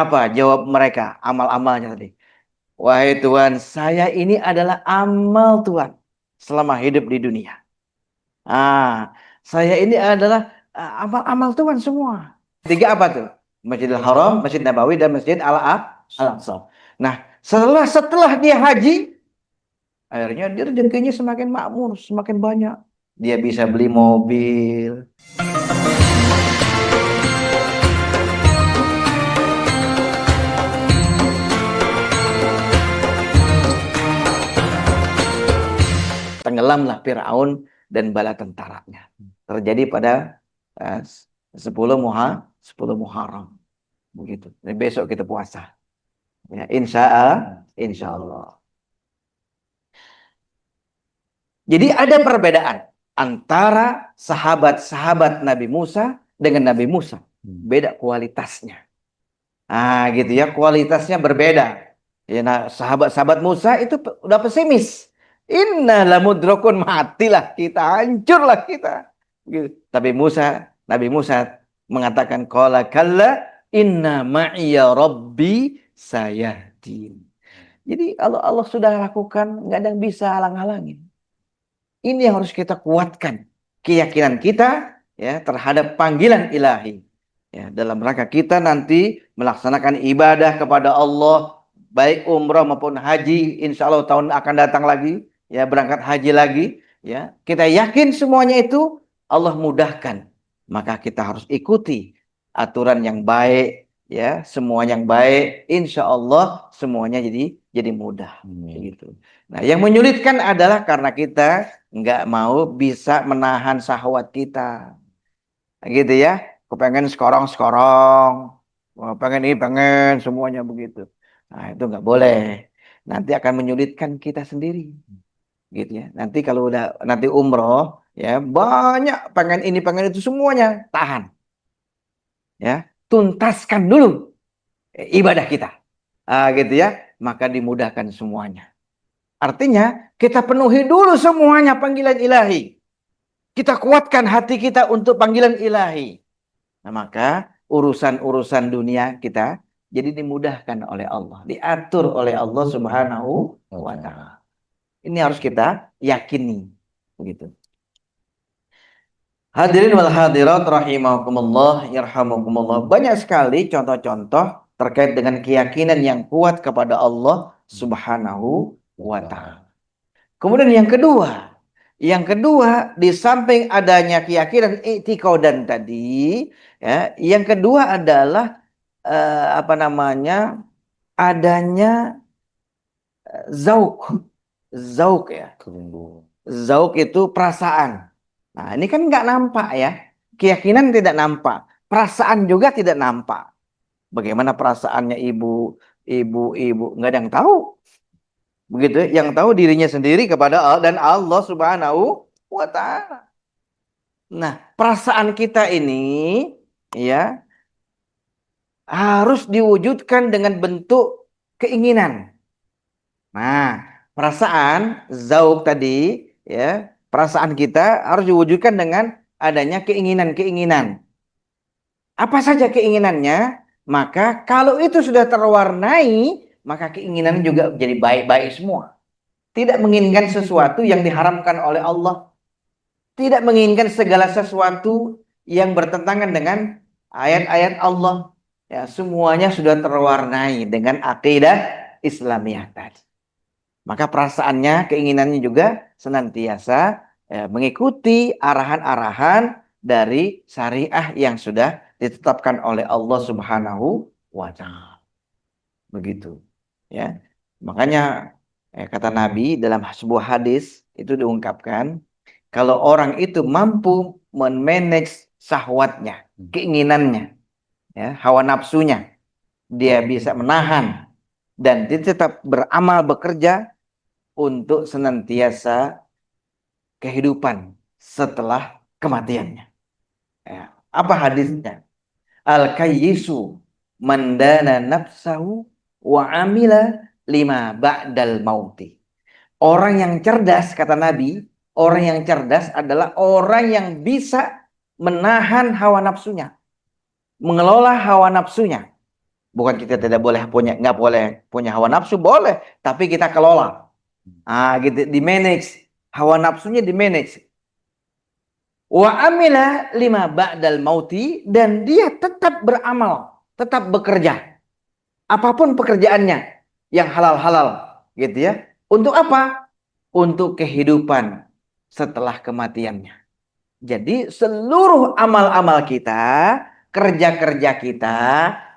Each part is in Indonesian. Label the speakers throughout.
Speaker 1: Apa jawab mereka, amal-amalnya tadi? Wahai Tuhan, saya ini adalah amal Tuhan selama hidup di dunia. Ah, saya ini adalah amal-amal Tuhan semua. Tiga apa tuh? Masjidil Haram, Masjid Nabawi, dan Masjid Al-Aqsa. Nah, setelah dia haji, akhirnya dia rezekinya semakin makmur, semakin banyak. Dia bisa beli mobil. Tenggelamlah Firaun dan bala tentaranya. Terjadi pada eh, 10 Muharram. Begitu. Dan besok kita puasa. Ya, insya Allah. Jadi ada perbedaan antara sahabat-sahabat Nabi Musa dengan Nabi Musa. Beda kualitasnya. Ah, gitu ya, kualitasnya berbeda. Ya, nah, sahabat-sahabat Musa itu udah pesimis. Inna lamudrakun, matilah kita, hancurlah kita. Gitu. Tapi Nabi Musa mengatakan qala kalla inna ma'iya rabbi sayahdin. Jadi Allah sudah lakukan, nggak ada yang bisa halang-halangin. Ini yang harus kita kuatkan keyakinan kita ya terhadap panggilan ilahi. Ya, dalam rangka kita nanti melaksanakan ibadah kepada Allah, baik umrah maupun haji, insya Allah tahun akan datang lagi, ya berangkat haji lagi, ya kita yakin semuanya itu Allah mudahkan, maka kita harus ikuti aturan yang baik, ya semua yang baik, insya Allah semuanya jadi mudah, gitu. Nah, yang menyulitkan adalah karena kita nggak mau bisa menahan syahwat kita, gitu ya. Kepengen sekarang, wah, pengen ini, pengen semuanya begitu. Nah, itu nggak boleh. Nanti akan menyulitkan kita sendiri, gitu ya. Nanti kalau udah nanti umroh, ya banyak pengen ini, pengen itu semuanya tahan, ya. Tuntaskan dulu ibadah kita, gitu ya. Maka dimudahkan semuanya. Artinya kita penuhi dulu semuanya panggilan ilahi. Kita kuatkan hati kita untuk panggilan ilahi. Nah, maka urusan-urusan dunia kita jadi dimudahkan oleh Allah, diatur oleh Allah Subhanahu wa taala. Ini harus kita yakini, begitu. Hadirin wal hadirat rahimakumullah yarhamukumullah. Banyak sekali contoh-contoh terkait dengan keyakinan yang kuat kepada Allah Subhanahu wa taala. Kemudian yang kedua di samping adanya keyakinan i'tiqadan tadi, ya, yang kedua adalah apa namanya? Adanya zauk. Zauk ya. Zauk itu perasaan. Nah, ini kan nggak nampak ya. Keyakinan tidak nampak, perasaan juga tidak nampak. Bagaimana perasaannya ibu nggak ada yang tahu. Begitu, yang tahu dirinya sendiri kepada Allah dan Allah Subhanahu wa taala. Nah, perasaan kita ini ya harus diwujudkan dengan bentuk keinginan. Nah, perasaan zauk tadi ya, perasaan kita harus diwujudkan dengan adanya keinginan-keinginan. Apa saja keinginannya? Maka kalau itu sudah terwarnai, maka keinginan juga menjadi baik-baik semua. Tidak menginginkan sesuatu yang diharamkan oleh Allah. Tidak menginginkan segala sesuatu yang bertentangan dengan ayat-ayat Allah. Ya, semuanya sudah terwarnai dengan akidah Islamiyah tadi. Maka perasaannya, keinginannya juga senantiasa mengikuti arahan-arahan dari syariah yang sudah ditetapkan oleh Allah Subhanahu wa taala. Begitu. Ya. Makanya kata Nabi dalam sebuah hadis itu diungkapkan, kalau orang itu mampu memanage syahwatnya, keinginannya, ya, hawa nafsunya, dia bisa menahan dan dia tetap beramal bekerja untuk senantiasa kehidupan setelah kematiannya. Ya. Apa hadisnya? Al-kayyisu mandana nafsahu wa amila lima ba'dal mauti. Orang yang cerdas, kata Nabi, orang yang cerdas adalah orang yang bisa menahan hawa nafsunya, mengelola hawa nafsunya, Bukan kita tidak boleh punya, nggak boleh punya hawa nafsu, boleh, tapi kita kelola. Gitu, di manage. Hawa nafsunya di manage. Wa amila lima ba'dal mauti, dan dia tetap beramal, tetap bekerja. Apapun pekerjaannya yang halal-halal, gitu ya. Untuk apa? Untuk kehidupan setelah kematiannya. Jadi seluruh amal-amal kita, kerja-kerja kita,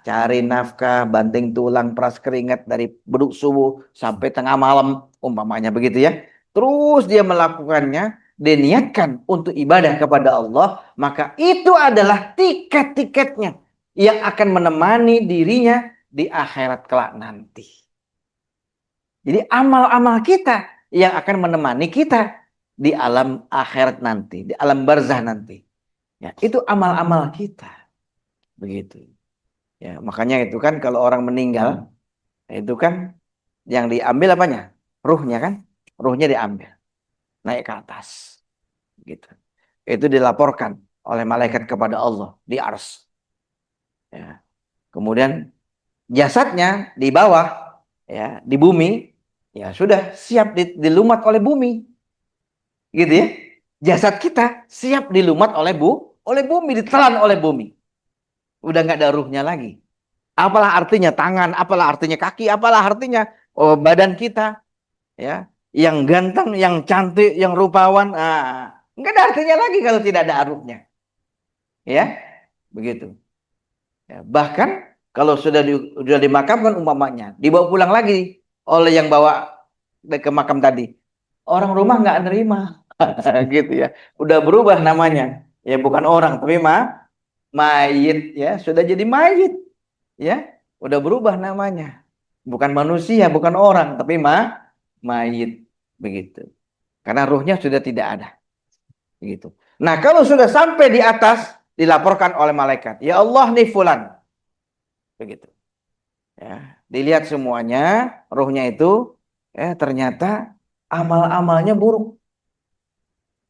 Speaker 1: cari nafkah, banting tulang, peras keringat dari beduk subuh sampai tengah malam, umpamanya begitu ya. Terus dia melakukannya, diniatkan untuk ibadah kepada Allah, maka itu adalah tiket-tiketnya yang akan menemani dirinya di akhirat kelak nanti. Jadi amal-amal kita yang akan menemani kita di alam akhirat nanti, di alam barzah nanti. Ya, itu amal-amal kita. Begitu. Ya, makanya itu kan kalau orang meninggal, itu kan yang diambil apanya? Ruhnya kan? Ruhnya diambil, naik ke atas. Gitu. Itu dilaporkan oleh malaikat kepada Allah di ars. Ya. Kemudian jasadnya di bawah, ya, di bumi, ya sudah siap dilumat oleh bumi. Gitu ya. Jasad kita siap dilumat oleh bumi, ditelan oleh bumi. Udah nggak ada ruhnya lagi. Apalah artinya tangan, apalah artinya kaki, apalah artinya badan kita, ya, yang ganteng, yang cantik, yang rupawan, nggak ada artinya lagi kalau tidak ada ruhnya, ya, begitu. Ya, bahkan kalau sudah dimakamkan umpamanya, dibawa pulang lagi oleh yang bawa ke makam tadi, orang rumah nggak nerima, gitu ya. Udah berubah namanya, ya bukan orang tapi mayit, ya sudah jadi mayit, ya udah berubah namanya, bukan manusia, bukan orang tapi mayit, begitu. Karena ruhnya sudah tidak ada, begitu. Nah kalau sudah sampai di atas, dilaporkan oleh malaikat, ya Allah nih fulan, begitu. Ya, dilihat semuanya, ruhnya itu, ternyata amal-amalnya buruk,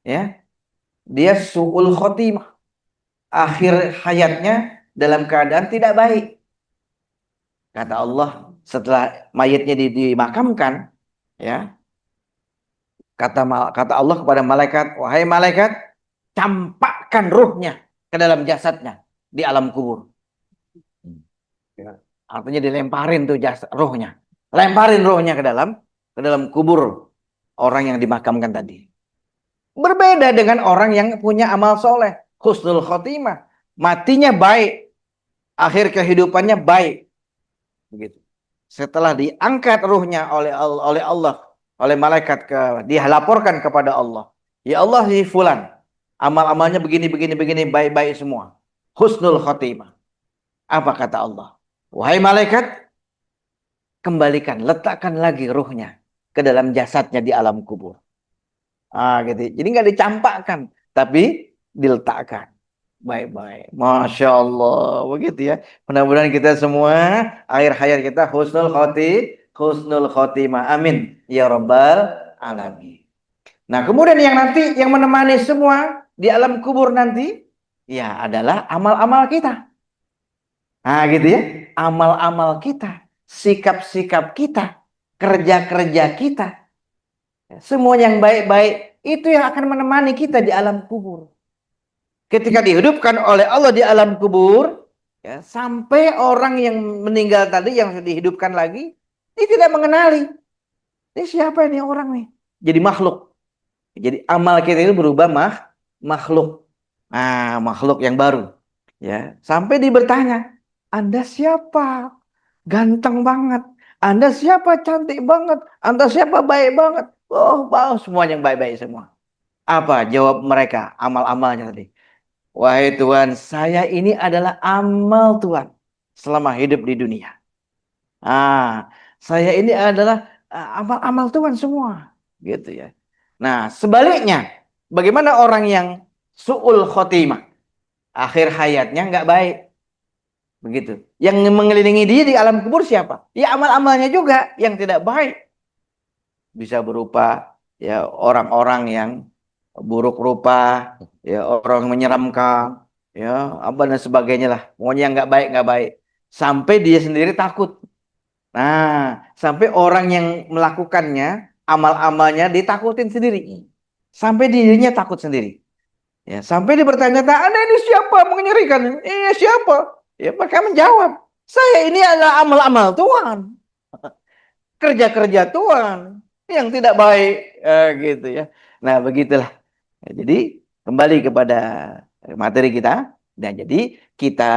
Speaker 1: ya. Dia su'ul khotimah, akhir hayatnya dalam keadaan tidak baik. Kata Allah, setelah mayatnya dimakamkan, ya, kata Allah kepada malaikat, wahai malaikat, campakkan ruhnya ke dalam jasadnya di alam kubur. Ya. Artinya dilemparin tuh ruhnya, lemparin ruhnya ke dalam kubur orang yang dimakamkan tadi. Berbeda dengan orang yang punya amal soleh, husnul khotimah, matinya baik, akhir kehidupannya baik, begitu. Setelah diangkat ruhnya oleh Allah, oleh malaikat, dia laporkan kepada Allah, ya Allah, si fulan amal-amalnya begini begini begini, baik-baik semua, husnul khotimah. Apa kata Allah? Wahai malaikat, kembalikan, letakkan lagi ruhnya ke dalam jasadnya di alam kubur. Gitu. Jadi nggak dicampakkan, tapi diletakkan baik-baik. Masya Allah, begitu ya. Mudah-mudahan kita semua akhir hayat kita husnul khotimah. Amin ya rabbal alamin. Nah, kemudian yang nanti yang menemani semua di alam kubur nanti, ya adalah amal-amal kita. Gitu ya. Amal-amal kita, sikap-sikap kita, kerja-kerja kita, semua yang baik-baik itu yang akan menemani kita di alam kubur. Ketika dihidupkan oleh Allah di alam kubur, ya, sampai orang yang meninggal tadi yang dihidupkan lagi, dia tidak mengenali. Ini siapa ini orang nih? Jadi makhluk. Jadi amal kita itu berubah makhluk. Makhluk yang baru. Ya, sampai dia bertanya, Anda siapa? Ganteng banget. Anda siapa? Cantik banget. Anda siapa? Baik banget. Oh, semuanya yang baik-baik semua. Apa jawab mereka? Amal-amalnya tadi. Wahai Tuhan, saya ini adalah amal Tuhan selama hidup di dunia. Saya ini adalah amal-amal Tuhan semua, gitu ya. Nah, sebaliknya, bagaimana orang yang su'ul khotimah, akhir hayatnya nggak baik, begitu. Yang mengelilingi dia di alam kubur siapa? Ya amal-amalnya juga yang tidak baik. Bisa berupa ya orang-orang yang buruk rupa, ya orang menyeramkan, ya apa dan sebagainya lah. Pokoknya yang nggak baik nggak baik. sampai dia sendiri takut. Nah, sampai orang yang melakukannya, amal-amalnya ditakutin sendiri. Sampai dirinya takut sendiri. Ya, sampai dia bertanya-tanya, Anda ini siapa mengerikan? Siapa? Ya, maka menjawab, saya ini adalah amal-amal Tuhan, kerja-kerja Tuhan yang tidak baik, gitu ya. Nah, begitulah. Ya, jadi kembali kepada materi kita. Nah, jadi kita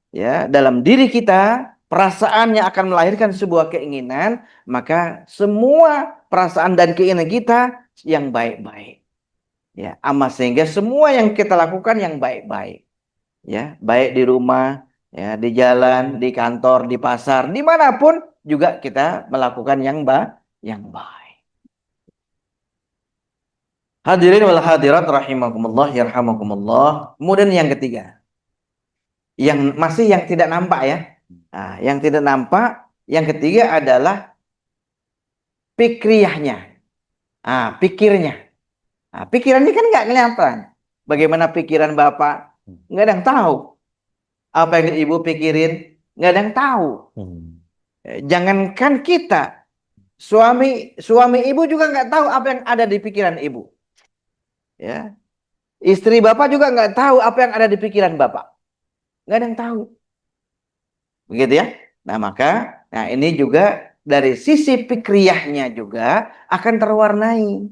Speaker 1: ya dalam diri kita perasaan yang akan melahirkan sebuah keinginan, maka semua perasaan dan keinginan kita yang baik-baik. Ya, sehingga semua yang kita lakukan yang baik-baik. Ya, baik di rumah, ya, di jalan, di kantor, di pasar, dimanapun juga kita melakukan yang baik. Hadirin wal hadirat rahimakumullah yarhamakumullah. Kemudian yang ketiga, yang tidak nampak ya. Nah, yang tidak nampak, yang ketiga adalah pikriyahnya. Pikirnya. Pikirannya kan nggak kelihatan. Bagaimana pikiran Bapak? Nggak ada yang tahu. Apa yang Ibu pikirin? Nggak ada yang tahu. Jangankan kita, suami Ibu juga nggak tahu apa yang ada di pikiran Ibu. Ya, istri Bapak juga nggak tahu apa yang ada di pikiran Bapak. Nggak ada yang tahu. Begitu ya. Nah ini juga dari sisi fikriyahnya juga akan terwarnai.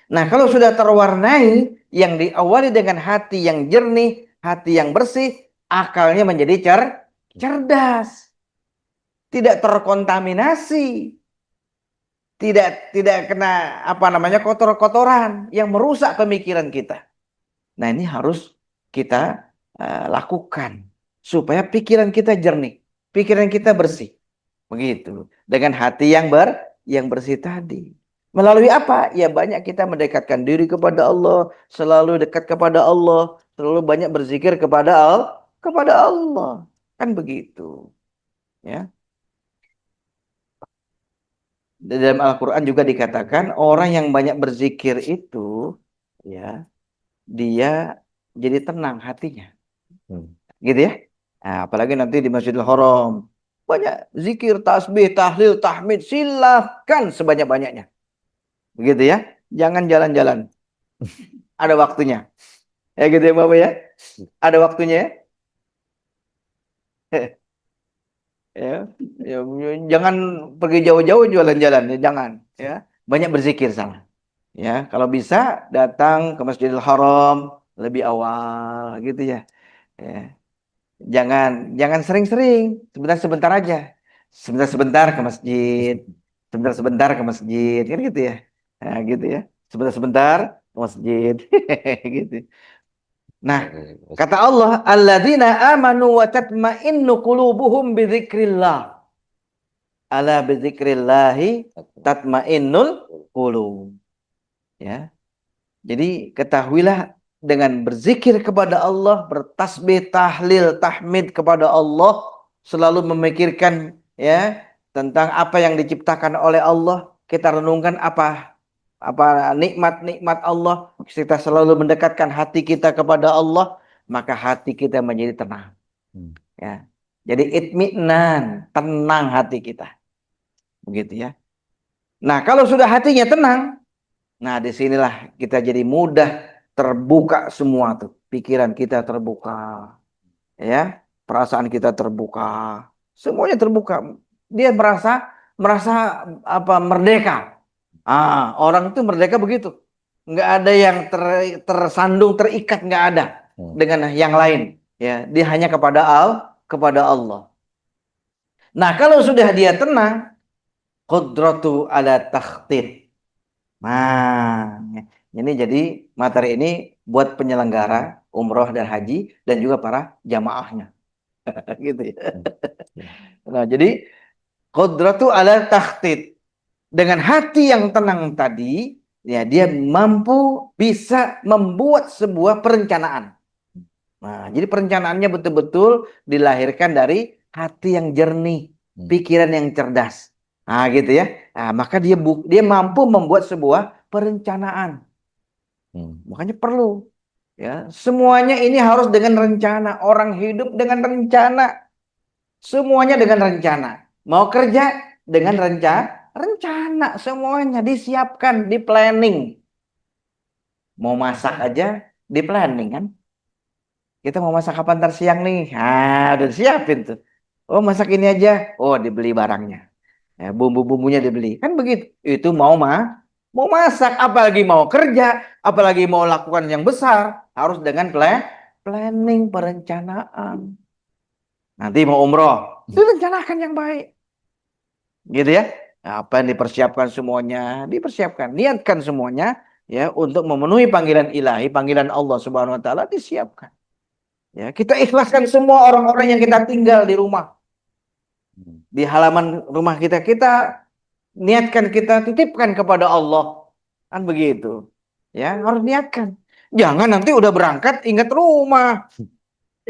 Speaker 1: Nah, kalau sudah terwarnai, yang diawali dengan hati yang jernih, hati yang bersih, akalnya menjadi cerdas, tidak terkontaminasi, tidak kena kotor-kotoran yang merusak pemikiran kita. Nah, ini harus kita lakukan supaya pikiran kita jernih, pikiran kita bersih. Begitu. Dengan hati yang bersih tadi. Melalui apa? Ya banyak kita mendekatkan diri kepada Allah, selalu dekat kepada Allah, selalu banyak berzikir kepada Allah. Kan begitu. Ya. Dalam Al-Qur'an juga dikatakan orang yang banyak berzikir itu ya, dia jadi tenang hatinya. Gitu ya. Nah, apalagi nanti di Masjidil Haram banyak zikir, tasbih, tahlil, tahmid, silahkan sebanyak-banyaknya. Begitu ya. Jangan jalan-jalan. Ada waktunya. Ya gitu ya Bapak ya. Ada waktunya ya. Ya, ya, jangan pergi jauh-jauh jualan-jalan ya, jangan ya. Banyak berzikir sana. Ya, kalau bisa datang ke Masjidil Haram lebih awal gitu ya. Ya. Jangan sering-sering, sebentar-sebentar aja. Sebentar-sebentar ke masjid, sebentar-sebentar ke masjid, kan gitu ya. Nah, gitu ya. Sebentar-sebentar ke masjid. Gitu. Nah, kata Allah, alladzina amanu wa tatma'innu qulubuhum bidzikrillah. Ala bidzikrillahi tatma'innul qulub. Ya. Jadi ketahuilah dengan berzikir kepada Allah, bertasbih, tahlil, tahmid kepada Allah, selalu memikirkan ya tentang apa yang diciptakan oleh Allah, kita renungkan apa nikmat-nikmat Allah, kita selalu mendekatkan hati kita kepada Allah, maka hati kita menjadi tenang. Ya. Jadi itminan, tenang hati kita. Begitu ya. Nah, kalau sudah hatinya tenang, nah, disinilah kita jadi mudah terbuka semua tuh. Pikiran kita terbuka. Ya. Perasaan kita terbuka. Semuanya terbuka. Dia merasa merdeka. Orang itu merdeka begitu. Nggak ada yang tersandung, terikat, nggak ada dengan yang lain. Ya, dia hanya kepada Allah. Nah, kalau sudah dia tenang, qudratu ala takhtid. Nah, ini jadi materi ini buat penyelenggara umroh dan haji dan juga para jamaahnya. Gitu ya. Nah, jadi qudratu ala takhtid. Dengan hati yang tenang tadi, ya dia mampu bisa membuat sebuah perencanaan. Nah, jadi perencanaannya betul-betul dilahirkan dari hati yang jernih, pikiran yang cerdas. Nah, gitu ya. Nah, maka dia mampu membuat sebuah perencanaan. Makanya perlu ya, semuanya ini harus dengan rencana. Orang hidup dengan rencana. Semuanya dengan rencana. Mau kerja dengan rencana semuanya disiapkan, di planning. Mau masak aja di planning kan. Kita mau masak apa ntar siang nih? Udah disiapin tuh. Oh, masak ini aja. Oh, dibeli barangnya. Ya, bumbu-bumbunya dibeli. Kan begitu. Itu mau masak, apalagi mau kerja, apalagi mau lakukan yang besar, harus dengan planning, perencanaan. Nanti mau umroh, direncanakan yang baik. Gitu ya. Nah, apa yang dipersiapkan semuanya, dipersiapkan, niatkan semuanya ya untuk memenuhi panggilan ilahi, panggilan Allah Subhanahu wa taala disiapkan. Ya, kita ikhlaskan semua orang-orang yang kita tinggal di rumah. Di halaman rumah kita, kita niatkan, kita titipkan kepada Allah. Kan begitu. Ya, harus niatkan. Jangan nanti udah berangkat ingat rumah,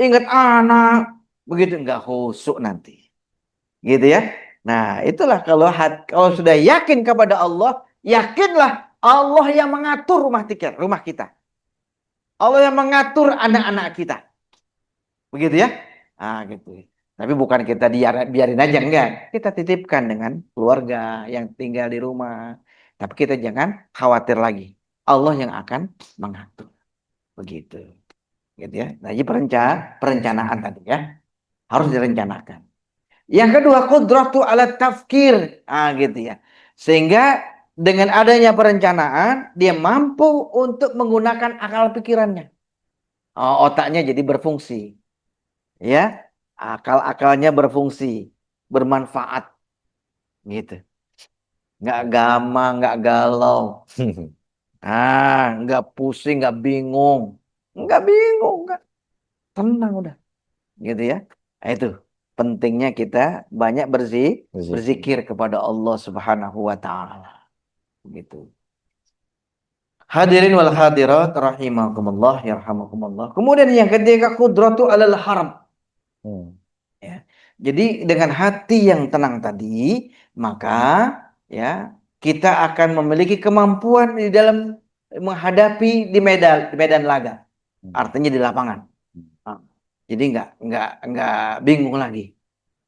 Speaker 1: ingat anak. Begitu enggak khusyuk nanti. Gitu ya. Nah, itulah kalau sudah yakin kepada Allah, yakinlah Allah yang mengatur rumah kita. Allah yang mengatur anak-anak kita. Begitu ya. Gitu. Tapi bukan kita biarin aja, enggak. Kita titipkan dengan keluarga yang tinggal di rumah. Tapi kita jangan khawatir lagi. Allah yang akan mengatur. Begitu. Gitu ya. Nah, ini perencanaan tadi ya. Harus direncanakan. Yang kedua, qudratu ala tafkir. Gitu ya. Sehingga dengan adanya perencanaan, dia mampu untuk menggunakan akal pikirannya. Otaknya jadi berfungsi. Ya, akal-akalnya berfungsi, bermanfaat. Gitu. Nggak gamang, nggak galau. Nggak pusing, nggak bingung. Nggak bingung, nggak. Tenang udah. Gitu ya. Itu pentingnya kita banyak berzikir kepada Allah Subhanahu wa taala. Gitu. Hadirin wal hadirat rahimakumullah yarhamukumullah. Kemudian yang ketiga, qudratu alal harb. Ya. Jadi dengan hati yang tenang tadi, maka ya kita akan memiliki kemampuan di dalam menghadapi di medan laga. Artinya di lapangan. Jadi nggak bingung lagi.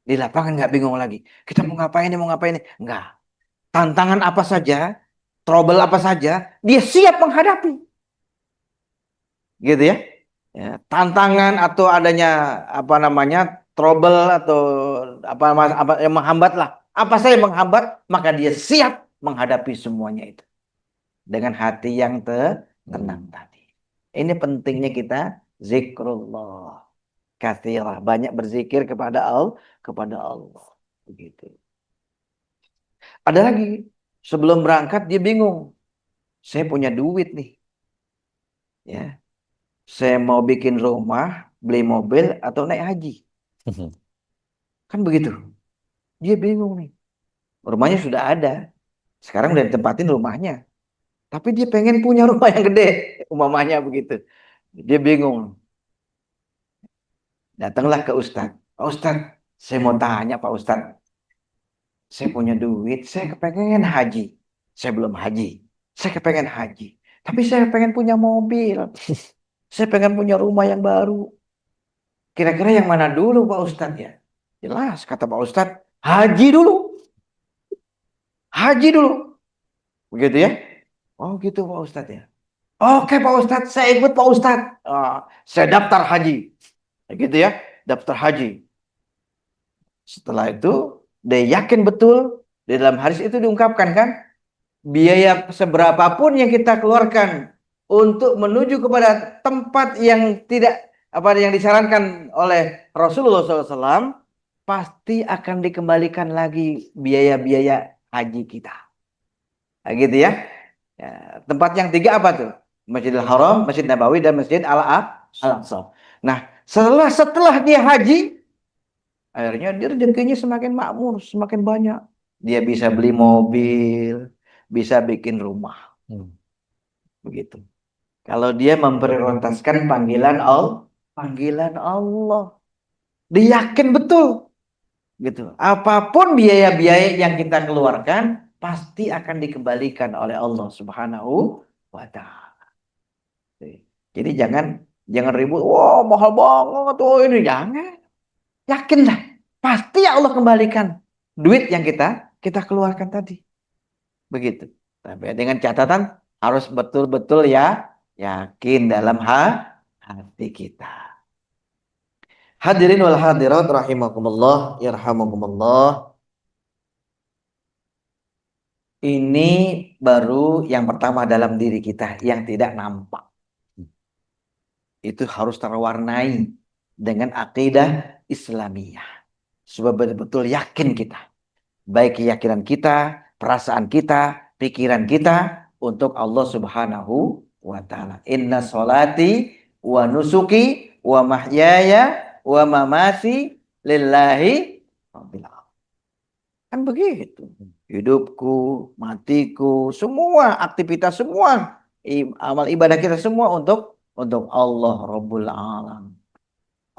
Speaker 1: Di lapangan nggak bingung lagi. Kita mau ngapain nih, mau ngapain nih? Nggak. Tantangan apa saja, trouble apa saja, dia siap menghadapi. Gitu ya. Ya, tantangan atau adanya apa namanya trouble atau apa yang menghambat lah. Apa saja yang menghambat, maka dia siap menghadapi semuanya itu dengan hati yang tenang tadi. Ini pentingnya kita zikrullah. Katsirah, banyak berzikir kepada Allah. Begitu. Ada lagi, sebelum berangkat dia bingung. Saya punya duit nih. Ya, saya mau bikin rumah, beli mobil atau naik haji. Kan begitu. Dia bingung nih. Rumahnya sudah ada. Sekarang udah ditempatin rumahnya. Tapi dia pengen punya rumah yang gede. Umpamanya begitu. Dia bingung. Datanglah ke Ustadz. Pak Ustadz, saya mau tanya Pak Ustadz. Saya punya duit, saya kepengen haji. Saya belum haji. Saya kepengen haji. Tapi saya pengen punya mobil. Saya pengen punya rumah yang baru. Kira-kira yang mana dulu Pak Ustadz ya? Jelas kata Pak Ustadz, haji dulu. Haji dulu. Begitu ya? Oh gitu Pak Ustadz ya. Oke Pak Ustadz, saya ikut Pak Ustadz. Saya daftar haji. Gitu ya, daftar haji. Setelah itu, dia yakin betul, di dalam hadis itu diungkapkan kan, biaya seberapapun yang kita keluarkan untuk menuju kepada tempat yang tidak apa yang disarankan oleh Rasulullah SAW, pasti akan dikembalikan lagi biaya-biaya haji kita. Nah, gitu ya. Tempat yang tiga apa tuh? Masjidil Haram, Masjid Nabawi, dan Masjid Al-Aqsa. Nah, setelah dia haji, akhirnya dia rezekinya semakin makmur, semakin banyak. Dia bisa beli mobil, bisa bikin rumah. Begitu. Kalau dia memprioritaskan panggilan Allah. Dia yakin betul. Gitu. Apapun biaya-biaya yang kita keluarkan, pasti akan dikembalikan oleh Allah Subhanahu wa taala. Jadi jangan ribut, wah mahal banget, ini jangan. Yakinlah, pasti Allah kembalikan duit yang kita keluarkan tadi. Begitu. Tapi dengan catatan harus betul-betul ya yakin dalam hati kita. Hadirin wal hadirat rahimakumullah, yarhamukumullah. Ini baru yang pertama dalam diri kita yang tidak nampak. Itu harus terwarnai dengan akidah Islamiyah. Supaya betul-betul yakin kita. Baik keyakinan kita, perasaan kita, pikiran kita untuk Allah Subhanahu wa taala. Inna sholati wa nusuki wa mahyaya wa mamati lillahi rabbil alamin. Kan begitu. Hidupku, matiku, semua aktivitas semua amal ibadah kita semua untuk Allah Rabbul Alamin.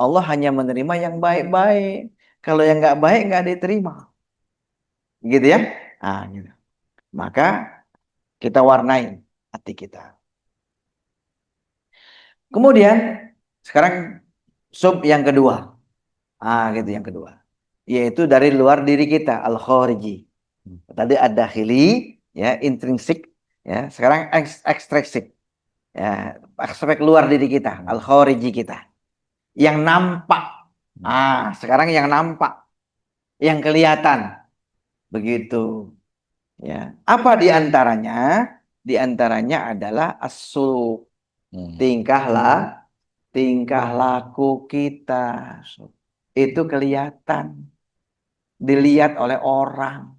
Speaker 1: Allah hanya menerima yang baik-baik. Kalau yang nggak baik nggak diterima. Gitu ya. Nah, gitu. Maka kita warnai hati kita. Kemudian sekarang sub yang kedua. Gitu yang kedua. Yaitu dari luar diri kita, al-khariji. Tadi ada dakhili, ya, intrinsik, ya. Sekarang ekstrinsik. Ya, aspek luar diri kita, al-khariji kita. Yang nampak. Sekarang yang nampak. Yang kelihatan. Begitu. Ya. Apa di antaranya? Di antaranya adalah as-suluk. Tingkah laku kita. Itu kelihatan. Dilihat oleh orang.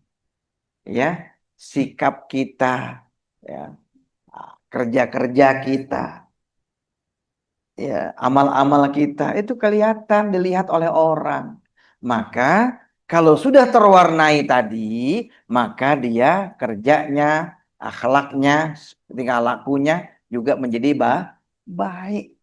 Speaker 1: Ya, sikap kita, ya, kerja-kerja kita, ya, amal-amal kita itu kelihatan dilihat oleh orang. Maka kalau sudah terwarnai tadi, maka dia kerjanya, akhlaknya, tingkah lakunya juga menjadi baik,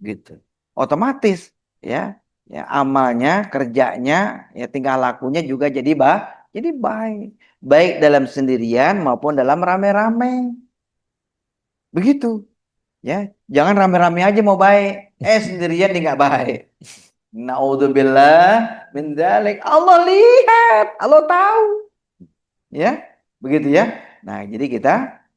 Speaker 1: gitu. Otomatis, ya, amalnya, kerjanya, ya, tingkah lakunya juga jadi baik. Baik dalam sendirian maupun dalam rame-rame. Begitu. Ya, jangan rame-rame aja mau baik. Sendirian dia nggak baik. Naudzubillah min dzalik. Allah lihat, Allah tahu. Ya, begitu ya. Nah, jadi kita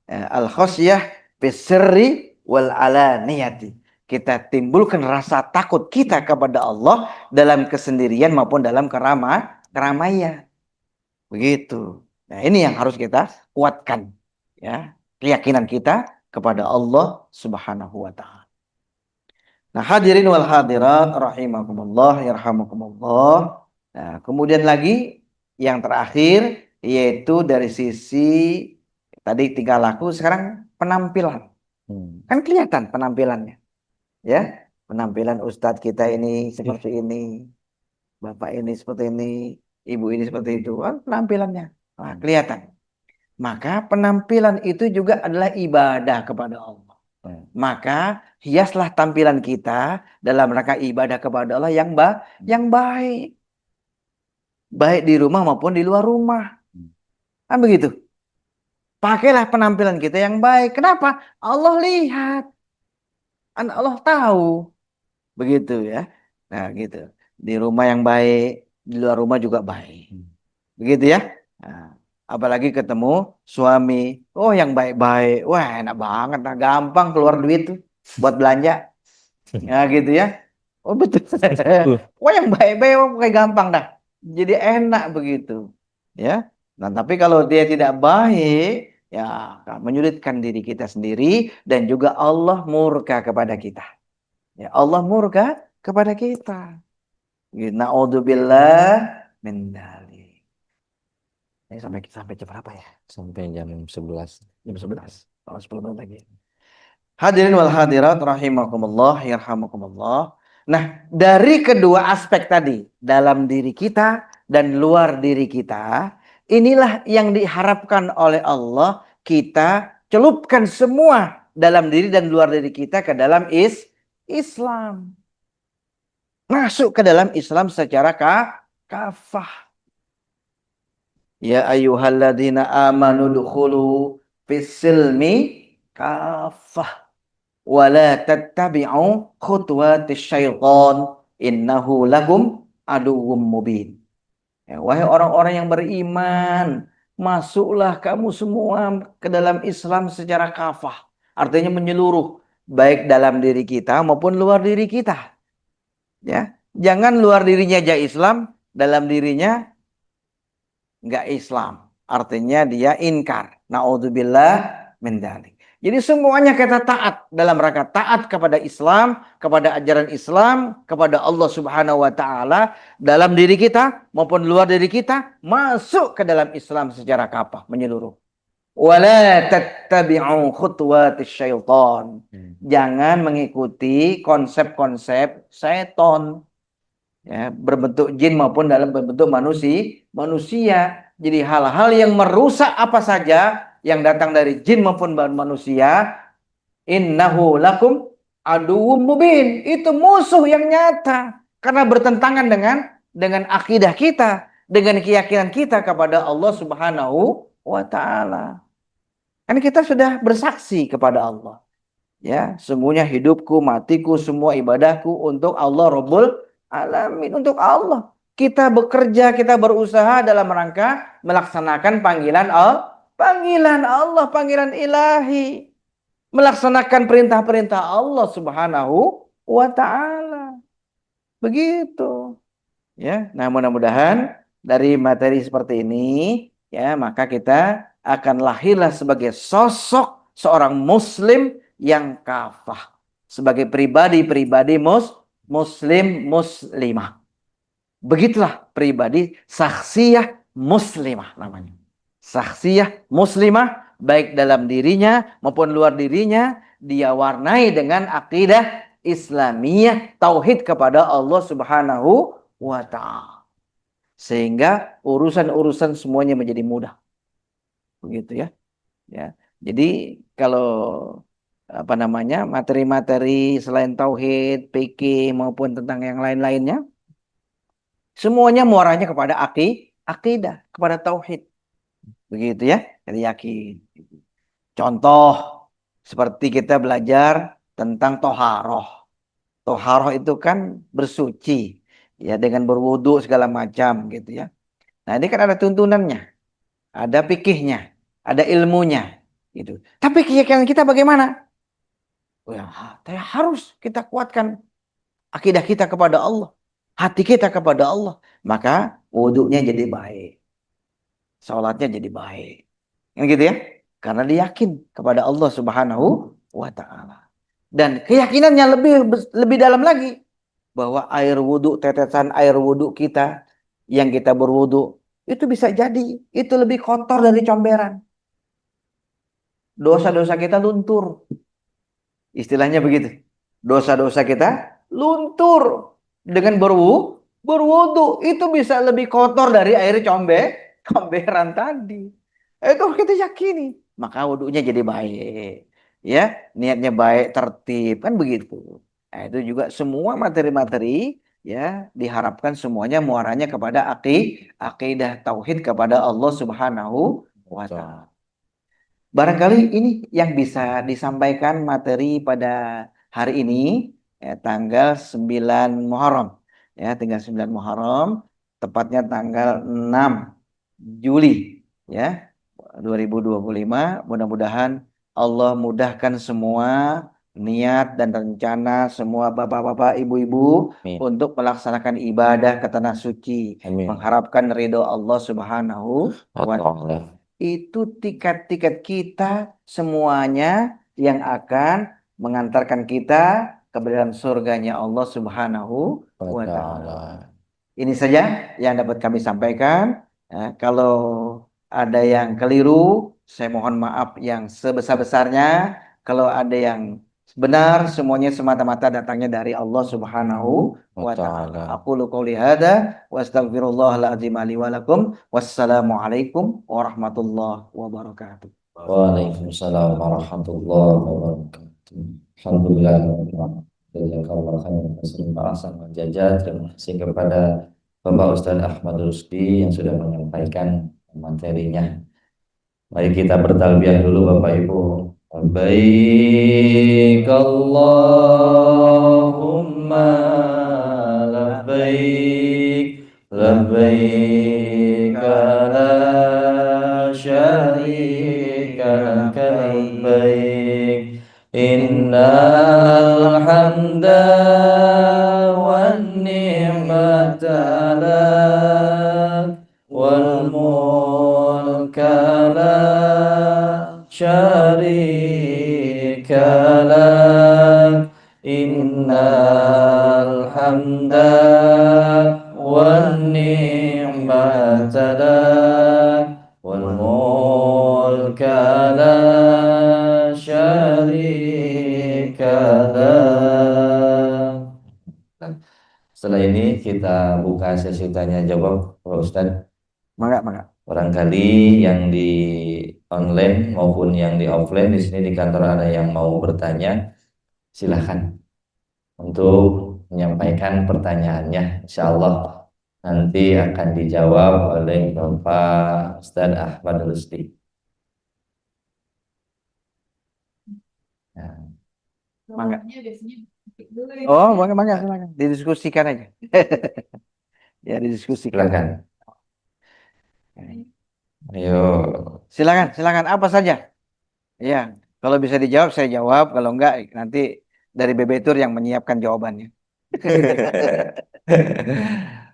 Speaker 1: al-khasyah bisirri wal alaniyati. Kita timbulkan rasa takut kita kepada Allah dalam kesendirian maupun dalam keramaian. Begitu. Nah, ini yang harus kita kuatkan, ya, keyakinan kita kepada Allah Subhanahu wa taala. Nah, hadirin wal hadirat rahimakumullah yarhamukumullah. Nah, kemudian lagi yang terakhir yaitu dari sisi tadi tingkah laku, sekarang penampilan. Kan kelihatan penampilannya, ya. Penampilan ustadz kita ini seperti ini, bapak ini seperti ini, ibu ini seperti itu, kan penampilannya. Nah, kelihatan. Maka penampilan itu juga adalah ibadah kepada Allah. Maka hiaslah tampilan kita dalam rangka ibadah kepada Allah yang baik. Baik di rumah maupun di luar rumah. Kan begitu. Pakailah penampilan kita yang baik. Kenapa? Allah lihat. Allah tahu. Begitu ya. Nah, gitu. Di rumah yang baik, di luar rumah juga baik. Begitu ya. Nah, apalagi ketemu suami, oh yang baik-baik, wah enak banget, nah, gampang keluar duit tuh buat belanja, ya gitu ya. Oh betul, wah yang baik-baik, kayak gampang dah, jadi enak begitu, ya. Nah tapi kalau dia tidak baik, ya menyulitkan diri kita sendiri dan juga Allah murka kepada kita. Ya Allah murka kepada kita. Naudzubillah min dzalik. Ini sampai jam berapa ya?
Speaker 2: Sampai jam 11.
Speaker 1: Jam 11. Oh, 10 menit lagi. Hadirin wal hadirat rahimakumullah yarhamukumullah. Nah, dari kedua aspek tadi, dalam diri kita dan luar diri kita, inilah yang diharapkan oleh Allah kita celupkan semua dalam diri dan luar diri kita ke dalam Islam. Masuk ke dalam Islam secara kafah. Ya ayyuhalladzina amanu dukhulu fis-silmi kafah wa la tattabi'u khutuwatis syaitan innahu lakum aduwwum mubin. Ya, wahai orang-orang yang beriman, masuklah kamu semua ke dalam Islam secara kafah. Artinya menyeluruh, baik dalam diri kita maupun luar diri kita. Ya, jangan luar dirinya aja Islam, dalam dirinya nggak Islam. Artinya dia inkar. Naudzubillah min dzalik. Jadi semuanya kita taat dalam rangka taat kepada Islam, kepada ajaran Islam, kepada Allah Subhanahu wa taala dalam diri kita maupun luar diri kita masuk ke dalam Islam secara kafah menyeluruh. Wala tattabi'u khutuwatis syaitan. Jangan mengikuti konsep-konsep setan. Ya, berbentuk jin maupun dalam berbentuk manusia. Jadi hal-hal yang merusak apa saja yang datang dari jin maupun manusia, innahu lakum aduwwum mubin. Itu musuh yang nyata karena bertentangan dengan akidah kita, dengan keyakinan kita kepada Allah Subhanahu wa taala. Kan kita sudah bersaksi kepada Allah. Ya, semuanya hidupku, matiku, semua ibadahku untuk Allah Rabbul Alamin, untuk Allah. Kita bekerja, kita berusaha dalam rangka melaksanakan panggilan Allah, panggilan ilahi. Melaksanakan perintah-perintah Allah Subhanahu wa taala. Begitu. Ya, nah mudah-mudahan dari materi seperti ini ya, maka kita akan lahirlah sebagai sosok seorang muslim yang kafah, sebagai pribadi-pribadi muslimah. Begitulah pribadi saksiyah muslimah namanya. Saksiyah muslimah baik dalam dirinya maupun luar dirinya dia warnai dengan akidah Islamiyah, tauhid kepada Allah Subhanahu wa ta'ala. Sehingga urusan-urusan semuanya menjadi mudah. Begitu ya. Ya. Jadi kalau materi-materi selain tauhid, fikih maupun tentang yang lain-lainnya, semuanya muaranya kepada akidah, kepada tauhid. Begitu ya, jadi yakin. Contoh seperti kita belajar tentang toharoh. Toharoh itu kan bersuci, ya dengan berwudu segala macam gitu ya. Nah ini kan ada tuntunannya, ada fikihnya, ada ilmunya, gitu. Tapi keyakinan kita bagaimana? Ya, harus kita kuatkan akidah kita kepada Allah, hati kita kepada Allah, maka wudunya jadi baik, sholatnya jadi baik, kan gitu ya? Karena dia yakin kepada Allah Subhanahu wa taala. Dan keyakinannya lebih dalam lagi bahwa air wudhu, tetesan air wudhu kita yang kita berwudhu itu bisa jadi itu lebih kotor dari comberan. Dosa-dosa kita luntur. Istilahnya begitu. Dosa-dosa kita luntur dengan berwudhu itu bisa lebih kotor dari air comberan tadi. Itu kita yakini, maka wudhunya jadi baik. Ya, niatnya baik, tertib, kan begitu. Nah, itu juga semua materi-materi ya diharapkan semuanya muaranya kepada akidah tauhid kepada Allah Subhanahu wa taala. Barangkali ini yang bisa disampaikan materi pada hari ini ya, tanggal 9 Muharram ya, tanggal 9 Muharram tepatnya tanggal 6 Juli ya 2025. Mudah-mudahan Allah mudahkan semua niat dan rencana semua bapak-bapak, ibu-ibu untuk melaksanakan ibadah ke tanah suci. Amin. Mengharapkan ridho Allah Subhanahu wa taala. Itu tiket-tiket kita semuanya yang akan mengantarkan kita ke dalam surganya Allah Subhanahu wa taala. Ini saja yang dapat kami sampaikan. Ya, kalau ada yang keliru, saya mohon maaf yang sebesar-besarnya. Kalau ada yang benar, semuanya semata-mata datangnya dari Allah Subhanahu wa taala. Aqulu qouli hadza wa astaghfirullahal azim li wa lakum. Wassalamualaikum warahmatullahi wabarakatuh.
Speaker 2: Waalaikumsalam warahmatullahi wabarakatuh. Alhamdulillah. Terima kasih kepada Bapak Ustadz Ahmad Rusdi yang sudah menyampaikan materinya. Mari kita bertalbiyah dulu Bapak Ibu. Labbaik Allahumma labbaik لبيك لا شريك لك لبيك إن الحمد والنعمة لك والملك لا شريك لك إن الحمد والنعمة لك والملك لا شريك لك. Setelah ini kita buka sesi tanya jawab, Pak Ustadz.
Speaker 1: Mangga.
Speaker 2: Barangkali yang di online maupun yang di offline di sini di kantor ada yang mau bertanya, silahkan untuk menyampaikan pertanyaannya. Insya Allah nanti akan dijawab oleh Bapak Ustadz Ahmad Rusdi. Nah,
Speaker 1: Mangga. Oh, mangga, silakan. Didiskusikan aja. Ya, didiskusikan.
Speaker 2: silakan. Ayo.
Speaker 1: Silakan. Apa saja? Ya, kalau bisa dijawab saya jawab. Kalau enggak, nanti dari BB Tour yang menyiapkan jawabannya.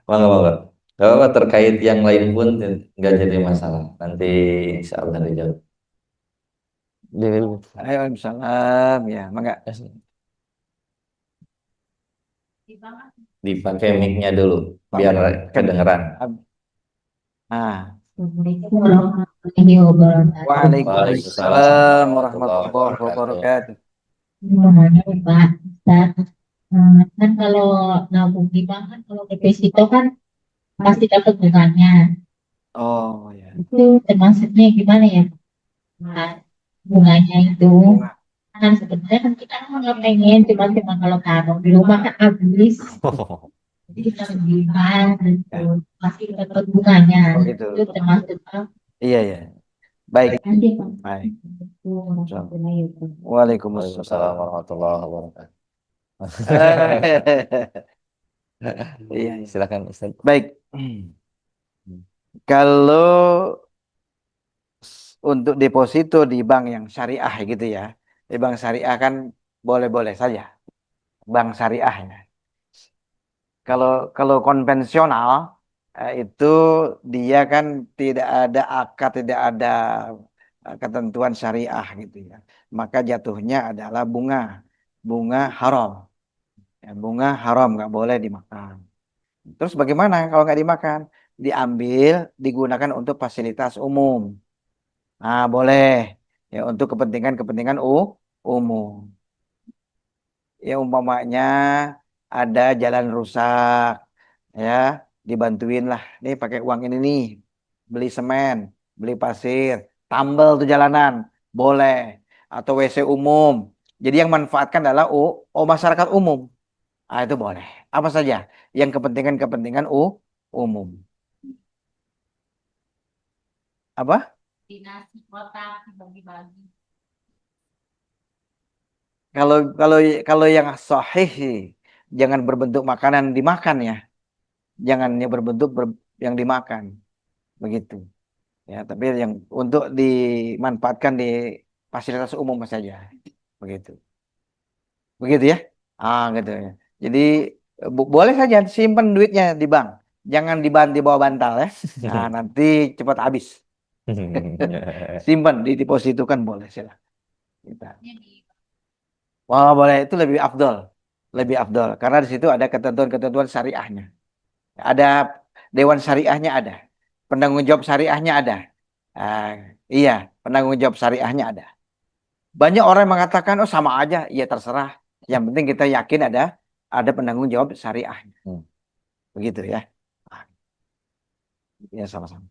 Speaker 2: Monggo. Kalau terkait yang lain pun nggak jadi masalah. Nanti insya Allah dijawab.
Speaker 1: Waalaikumsalam. Ya, mangga.
Speaker 2: Dipakai mic-nya dulu biar kedengeran.
Speaker 1: Ah.
Speaker 3: Assalamualaikum warahmatullahi wabarakatuh.
Speaker 1: Waalaikumsalam warahmatullahi wabarakatuh.
Speaker 3: Gimana nih Pak Ustadz? Kan kalau nabung di bank kan kalau deposito kan pasti dapat bunganya.
Speaker 1: Oh ya.
Speaker 3: Itu termasuknya gimana ya Pak? Bunganya itu kan sebenarnya kan kita kan nggak pengen cuma kalau taruh di rumah kan habis. Jadi kita beli bank gitu. Pasti dapat bunganya.
Speaker 1: Oh, gitu.
Speaker 3: Itu termasuk Pak.
Speaker 1: Iya. Baik.
Speaker 3: Nanti Pak.
Speaker 1: Baik.
Speaker 3: Warahmatullahi wabarakatuh.
Speaker 1: Waalaikumsalam.
Speaker 2: Warahmatullahi wabarakatuh.
Speaker 1: Iya,
Speaker 2: Silakan Ustaz.
Speaker 1: Baik. Kalau untuk deposito di bank yang syariah gitu ya, di bank syariah kan boleh-boleh saja, bank syariah ya. Kalau konvensional itu dia kan tidak ada akad, tidak ada ketentuan syariah gitu ya. Maka jatuhnya adalah bunga haram. Ya, bunga haram nggak boleh dimakan. Terus bagaimana kalau nggak dimakan? Diambil, digunakan untuk fasilitas umum. Nah, boleh ya untuk kepentingan umum. Ya umpamanya ada jalan rusak, ya dibantuin lah. Nih pakai uang ini nih, beli semen, beli pasir, tambal tuh jalanan, boleh. Atau WC umum. Jadi yang manfaatkan adalah masyarakat umum. Ah itu boleh. Apa saja yang kepentingan umum. Apa?
Speaker 3: Dinasti kotak bagi-bagi.
Speaker 1: Kalau yang sahih sih, jangan berbentuk makanan dimakan ya. Jangan yang berbentuk yang dimakan. Begitu. Ya, tapi yang untuk dimanfaatkan di fasilitas umum saja. Begitu. Begitu ya? Gitu ya. Jadi boleh saja simpan duitnya di bank. Jangan di bawah bantal ya. Nah, nanti cepat habis. Simpan di deposito kan boleh silakan. Kita. Wah, boleh itu lebih afdol. Lebih afdol karena di situ ada ketentuan-ketentuan syariahnya. Ada dewan syariahnya ada. Penanggung jawab syariahnya ada. Iya, penanggung jawab syariahnya ada. Banyak orang yang mengatakan oh sama aja, ya terserah. Yang penting kita yakin ada penanggung jawab syariahnya. Begitu ya. Ya sama-sama.